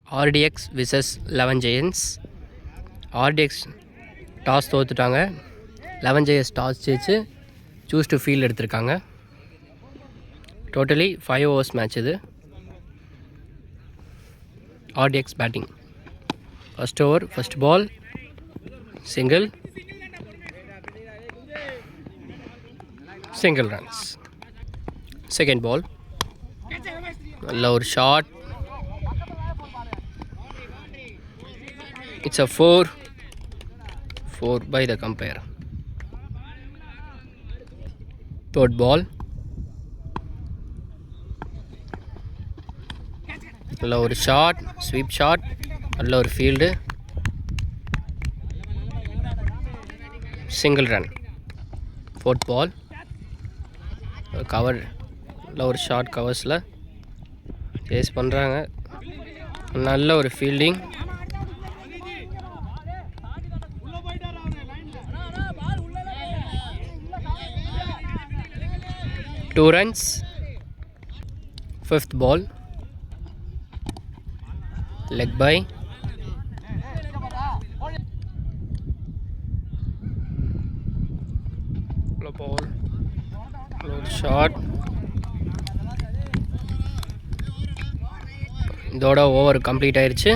RDX vs 11 Giants. RDX toss தோத்துட்டாங்க. 11 Giants toss ஜெயிச்சு choose to field எடுத்திருக்காங்க. Totally 5 overs match இது. RDX batting. First over first ball single runs. Second ball நல்ல ஒரு shot. It's a 4 by the umpire. Third ball. நல்ல ஒரு shot, sweep shot, நல்ல ஒரு field, single run. Fourth ball cover, நல்ல ஒரு ஷார்ட் கவர்ஸில் சேஸ் பண்ணுறாங்க, நல்ல ஒரு fielding, 2 runs. Fifth ball leg by. Ball shot. இதோட ஓவர் கம்ப்ளீட் ஆயிடுச்சு.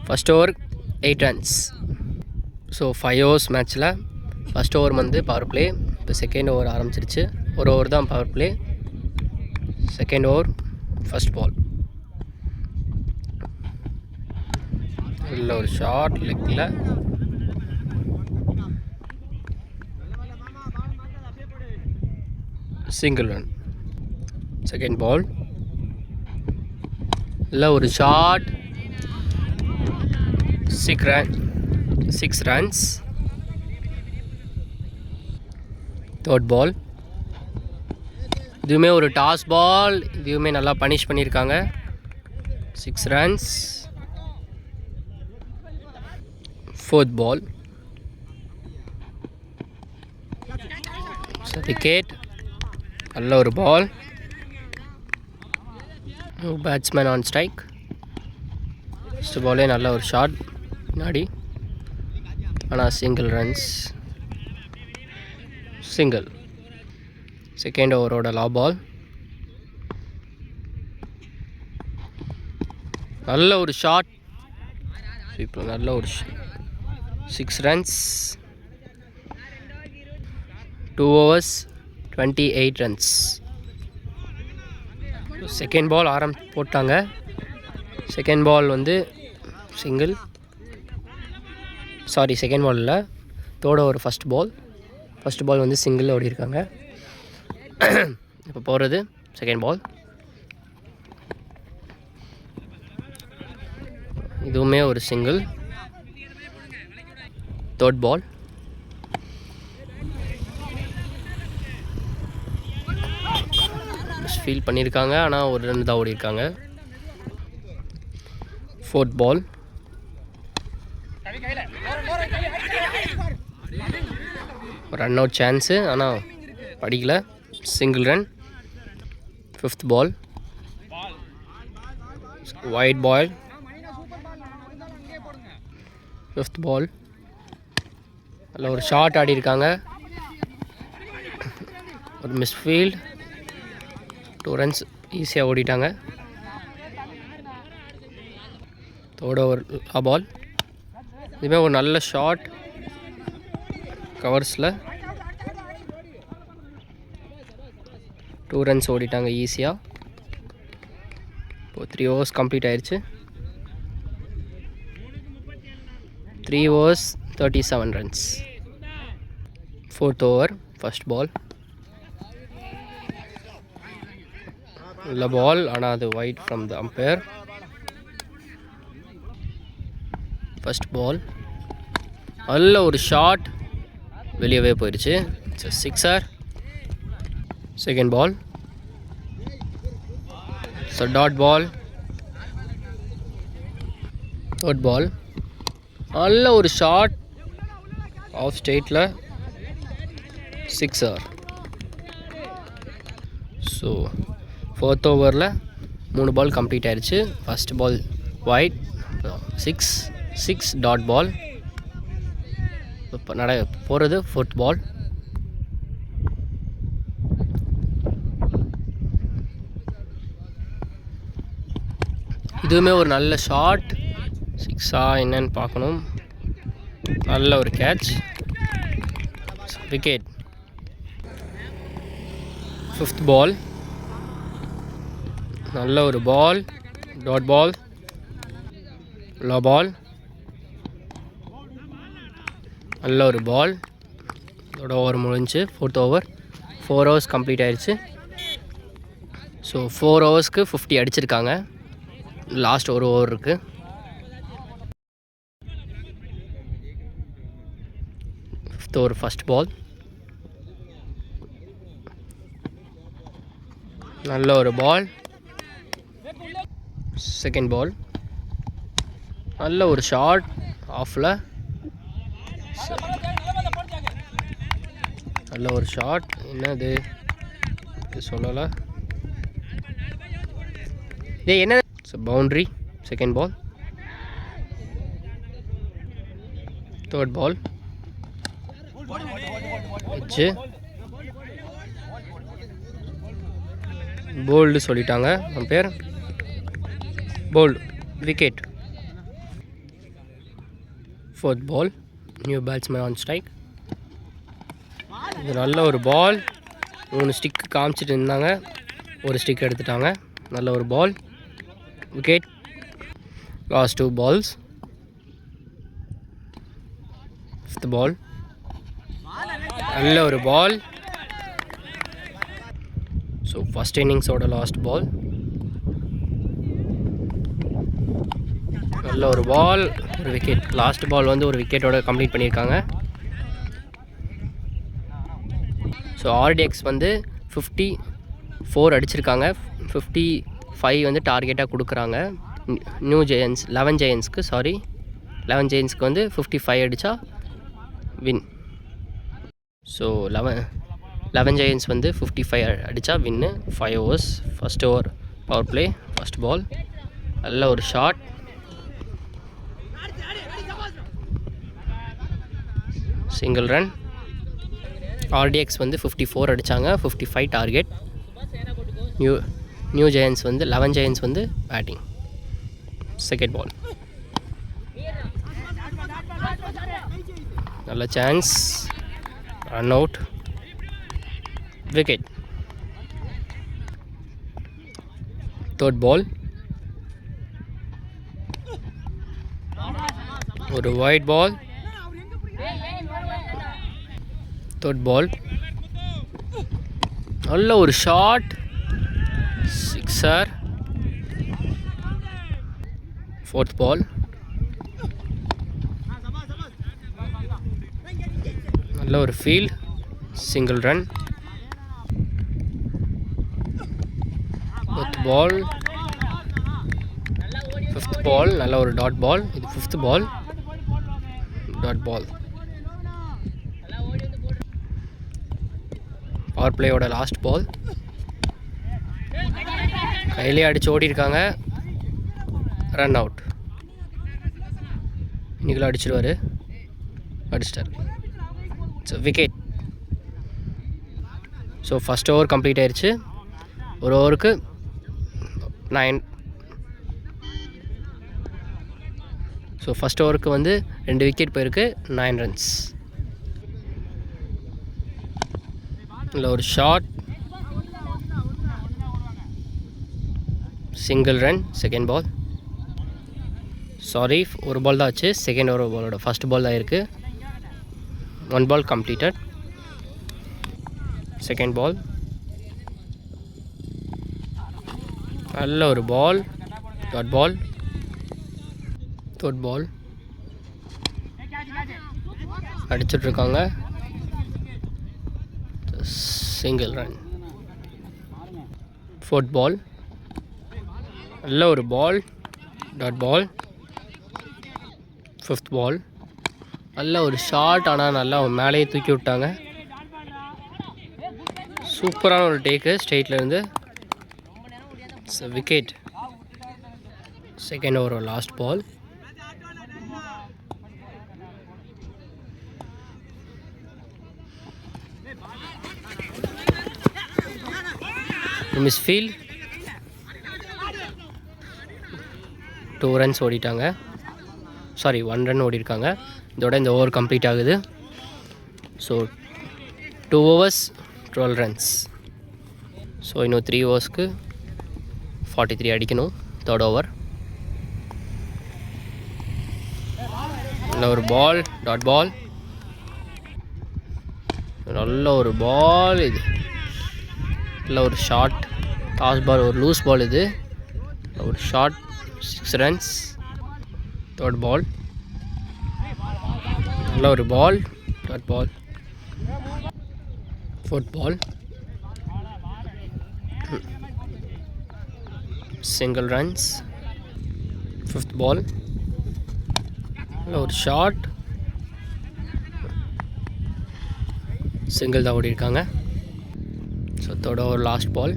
First over 8 runs. So 5 overs மேட்ச்சில் ஃபர்ஸ்ட் ஓவர் வந்து பவர் பிளே. இப்போ செகண்ட் ஓவர் ஆரம்பிச்சிருச்சு. ஒரு ஓவர் தான் power play. Second over first ball நல்ல ஒரு ஷார்ட் லெக்கில், சிங்கிள் ரன். செகண்ட் பால் நல்ல ஒரு ஷார்ட், 6 runs. தேர்ட் பால் இதுவுமே ஒரு டாஸ் பால், இதுவுமே நல்லா பனிஷ் பண்ணியிருக்காங்க, 6 runs. ஃபோர்த் பால் விக்கெட், நல்ல ஒரு பால், பேட்ஸ்மேன் ஆன் ஸ்ட்ரைக். ஃபஸ்ட் பாலே நல்ல ஒரு ஷாட் முன்னாடி, ஆனால் சிங்கிள் ரன்ஸ், சிங்கிள். செகண்ட் ஓவரோட லா பால் நல்ல ஒரு ஷாட், இப்போ நல்ல ஒரு 6 runs. 2 overs 28 runs. Second ball போட்டாங்க. செகண்ட் பால் வந்து சிங்கிள், சாரி செகண்ட் பால் இல்லை, தேர்ட் ஓவர் ஃபஸ்ட் பால் வந்து சிங்கிள் ஓடி இருக்காங்க. இப்போ போகிறது செகண்ட் பால், இதுவுமே ஒரு சிங்கிள். தேர்ட் பால் ஃபீல் பண்ணியிருக்காங்க, ஆனால் ஒரு ரன் தான் ஓடி இருக்காங்க. Fourth ball run out chance, ஆனால் படிக்கல, single run. Fifth ball wide ball. Fifth ball அதில் ஒரு ஷாட் ஆடி இருக்காங்க, ஒரு மிஸ்ஃபீல்ட், 2 runs ஈஸியாக ஓடிட்டாங்க. தேர்ட் ஓவர் பால் இதுவுமே ஒரு நல்ல ஷாட் கவர்ஸில், 2 runs ஓடிட்டாங்க ஈஸியாக. இப்போது 3 overs கம்ப்ளீட் ஆயிடுச்சு. 3 overs 37 runs. Fourth over first ball நல்ல பால், ஆனால் அது wide from the umpire. First ball நல்ல ஒரு ஷாட், வெளியவே போயிடுச்சு, sixer. Second ball dot ball. Third ball நல்ல ஒரு ஷாட் ஆஃப் ஸ்டேட்டில், சிக்ஸர். ஸோ ஃபோர்த் ஓவரில் 3 பால் கம்ப்ளீட் ஆயிடுச்சு. First ball wide 6 dot ball. இப்போ போகிறது ஃபுட்பால். இதுவுமே ஒரு நல்ல ஷாட். 6ஆ என்னன்னு பார்க்கணும். நல்ல ஒரு கேட்ச். விக்கெட். 5th ball. நல்ல ஒரு பால். டாட் பால். லோ பால். நல்ல ஒரு பால். இதோட ஓவர் முடிஞ்சு 4th ஓவர். 4 ஹவர்ஸ் கம்ப்ளீட் ஆயிடுச்சு. ஸோ 4 ஹவர்ஸ்க்கு 50 அடிச்சிருக்காங்க. லாஸ்ட் ஒரு ஓவர் இருக்குது. ஒரு ஃபஸ்ட் பால். நல்ல ஒரு பால். Second ball. நல்ல ஒரு ஷாட் ஆஃபில். நல்ல ஒரு ஷாட். என்னது சொல்லலை. இது என்ன boundary. Second ball. Third ball. வச்சு போல்டு சொல்லிட்டாங்க umpire. Bowled. Wicket. 4th ball. New batsman on strike. இது நல்ல ஒரு பால். 3 ஸ்டிக் காமிச்சிட்டு இருந்தாங்க, ஒரு ஸ்டிக் எடுத்துட்டாங்க. நல்ல ஒரு ball. Wicket. Last 2 balls. 5th ball. நல்ல ஒரு பால். ஸோ ஃபஸ்ட் இன்னிங்ஸோட லாஸ்ட் பால். நல்ல ஒரு பால். ஒரு விக்கெட். லாஸ்ட் பால் வந்து ஒரு விக்கெட்டோட கம்ப்ளீட் பண்ணியிருக்காங்க. ஸோ RDX வந்து 54 அடிச்சிருக்காங்க. 55 வந்து டார்கெட்டாக கொடுக்குறாங்க. நியூ ஜெயன்ஸ் 11 ஜெயன்ஸ்க்கு 11 ஜெயன்ஸ்க்கு வந்து 55 அடித்தா வின். ஸோ 11 ஜெயன்ஸ் வந்து 55 அடித்தா win. 5 overs. First over power play. First ball. நல்ல ஒரு ஷாட். Single run. RDX வந்து 54 அடித்தாங்க. 55 டார்கெட். நியூ ஜெயன்ஸ் வந்து 11 ஜெயன்ஸ் வந்து பேட்டிங். Second ball. நல்ல chance. Run out. Wicket. Third ball. ஒரு ஒயிட் பால். Third ball. நல்ல ஒரு ஷாட். சிக்ஸர். 4th ball. நல்ல ஒரு field. Single run. 4th ball. 5th ball. நல்ல ஒரு டாட் பால். இது 5th ball. Dot ball. Power பிளேயோட லாஸ்ட் பால். கையிலே அடித்து ஓடி இருக்காங்க. Run out. இன்னைக்குள்ள அடிச்சிடுவார். அடிச்சிட்டார். So wicket. So first over complete ஆயிடுச்சு. ஒரு ஓவருக்கு 9. ஸோ ஃபஸ்ட் ஓவருக்கு வந்து 2 விக்கெட் போயிருக்கு. 9 ரன்ஸ். இல்லை ஒரு shot. Single run. Second ball. Sorry, ஒரு பால் தான் ஆச்சு. செகண்ட் ஓவர் பாலோட ஃபஸ்ட் பால் தான் இருக்குது. 1 பால் கம்ப்ளீட்டட். Second ball. நல்ல ஒரு ball. Dot ball. Third ball. அடிச்சிட்ருக்காங்க. Single run. 4th ball. நல்ல ஒரு பால். டாட் பால். 5th ball. நல்ல ஒரு ஷாட். ஆனால் நல்லா மேலேயே தூக்கி விட்டாங்க. சூப்பரான ஒரு டேக்கு ஸ்ட்ரெயிட்லேருந்து. Wicket. Second over last ball. Misfield 2 runs ஓடிட்டாங்க. சாரி 1 run ஓடிருக்காங்க. இதோட இந்த ஓவர் கம்ப்ளீட் ஆகுது. So 2 overs 12 runs. ஸோ இன்னும் 3 ஓவர்ஸ்க்கு 43 அடிக்கணும். Third over. நல்ல ஒரு பால், டாட் பால். நல்ல ஒரு பால் இது. நல்ல ஒரு ஷார்ட் டாஸ் பால், ஒரு லூஸ் பால் இது. ஒரு ஷார்ட் 6 runs. Third ball. நல்ல ஒரு ball, dot ball. Fourth ball. Single runs. Fifth ball. நல்ல ஒரு ஷார்ட் சிங்கிள் தான் ஓடிருக்காங்க. So third over last ball.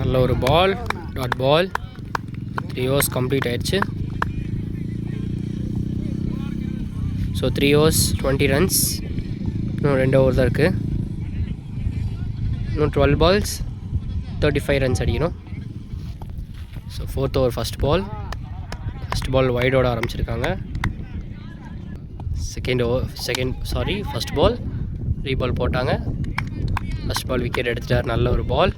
நல்ல ஒரு ball, dot ball. 3 overs complete ஆயிடுச்சு. So 3 overs 20 runs. இன்னும் 2 over தான் இருக்குது. இன்னும் 12 balls 35 runs அடிக்கணும். So fourth over first ball. First ball வைடோட ஆரம்பிச்சிருக்காங்க. ஃபஸ்ட் பால் ரீபால் போட்டாங்க. ஃபஸ்ட் பால் விக்கெட் எடுத்துட்டார். நல்ல ஒரு பால்,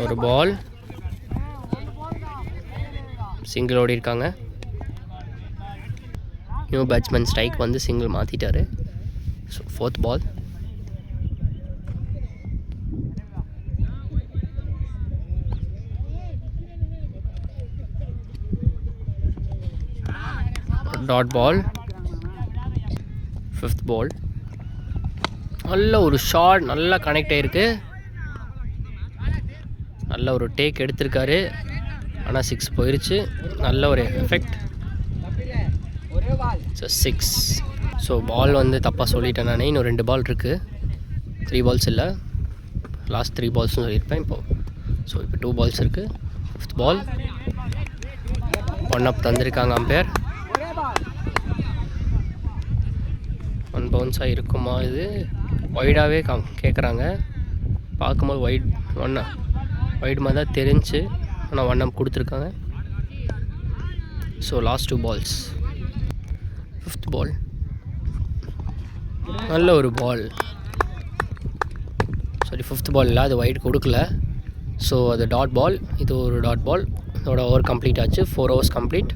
ஒரு பால். சிங்கிள் ஓடி இருக்காங்க. நியூ பேட்ஸ்மேன் ஸ்ட்ரைக் வந்து சிங்கிள் மாற்றிட்டார். So fourth ball. Dot ball. Fifth ball. நல்ல ஒரு ஷாட், நல்லா கனெக்ட் ஆகிருக்கு. நல்ல ஒரு டேக் எடுத்திருக்காரு. ஆனால் 6 போயிடுச்சு. நல்ல ஒரு எஃபெக்ட். ஸோ 6. ஸோ பால் வந்து தப்பாக சொல்லிட்டேன் நான். இன்னும் 2 பால் இருக்குது. 3 balls இல்லை, லாஸ்ட் 3 balls-னு சொல்லியிருப்பேன் இப்போது. ஸோ இப்போ 2 balls இருக்குது. Fifth ball. 1 up தந்திருக்காங்க அம்பையர். 1 bounce-ஆக இருக்குமா இது? வைடாகவே கேட்குறாங்க. பார்க்கும்போது வைடு மாதிரி தான் தெரிஞ்சு, ஆனால் 1 up கொடுத்துருக்காங்க. So last 2 balls. Fifth ball. நல்ல ஒரு பால். சாரி, ஃபிஃப்த் பால் இல்லை, அது வைடு கொடுக்கல. ஸோ அது டாட் பால். இது ஒரு டாட் பால். இதோட ஓவர் கம்ப்ளீட் ஆச்சு. 4 overs complete.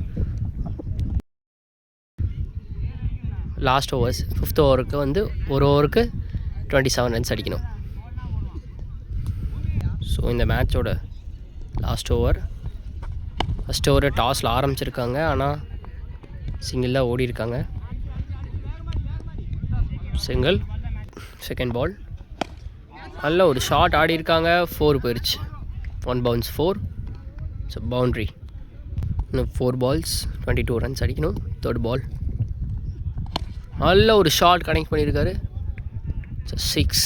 Last overs. Fifth ஓவருக்கு வந்து ஒரு ஓவருக்கு 27 runs அடிக்கணும். ஸோ இந்த மேட்சோட லாஸ்ட் ஓவர். ஃபஸ்ட் ஓவர் டாஸில் ஆரம்பிச்சிருக்காங்க, ஆனால் சிங்கிள் தான் ஓடி இருக்காங்க. சிங்கிள். Second ball. நல்ல ஒரு ஷாட் ஆடி இருக்காங்க. 4 போயிடுச்சு. 1 bounce 4. So boundary. இன்னும் 4 balls 22 runs அடிக்கணும். Third ball. நல்ல ஒரு ஷாட் கனெக்ட் பண்ணியிருக்காரு. So 6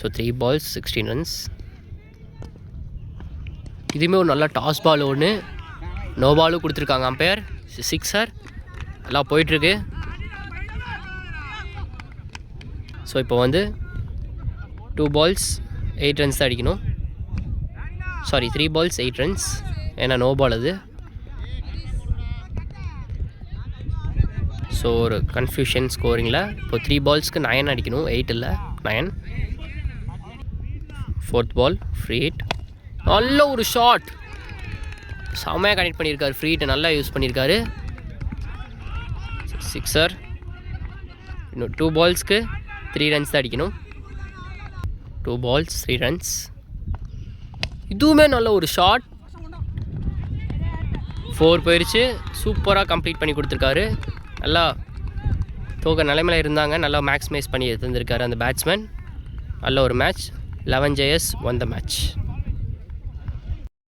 so 3 balls 16 runs. இதுவுமே ஒரு நல்ல டாஸ் பால் ஒன்று. நோ பாலும் கொடுத்துருக்காங்க அம்பையர். 6 எல்லாம் போயிட்டுருக்கு. ஸோ இப்போ வந்து 2 balls 8 runs தான் அடிக்கணும். Sorry, 3 balls 8 runs. ஏன்னா நோ பால் அது. ஸோ ஒரு கன்ஃபியூஷன் ஸ்கோரிங்கில். இப்போ 3 ballsக்கு 9 அடிக்கணும். 8 இல்லை, 9. Fourth ball free hit. நல்ல ஒரு ஷாட், செம்மையாக கனெக்ட் பண்ணியிருக்காரு. ஃப்ரீ ஹிட்டை நல்லா யூஸ் பண்ணியிருக்காரு. 6. இன்னும் 2 ballsக்கு 3 runs தான் அடிக்கணும். 2 balls 3 runs. இதுவுமே நல்ல ஒரு ஷாட். 4 போயிடுச்சு. சூப்பராக கம்ப்ளீட் பண்ணி கொடுத்துருக்காரு. நல்லா தோக்க நிலைமையில் இருந்தாங்க. நல்லா மேக்ஸிமைஸ் பண்ணி எடுத்துருக்காரு அந்த பேட்ஸ்மேன். நல்ல ஒரு match. 11 JS won the match.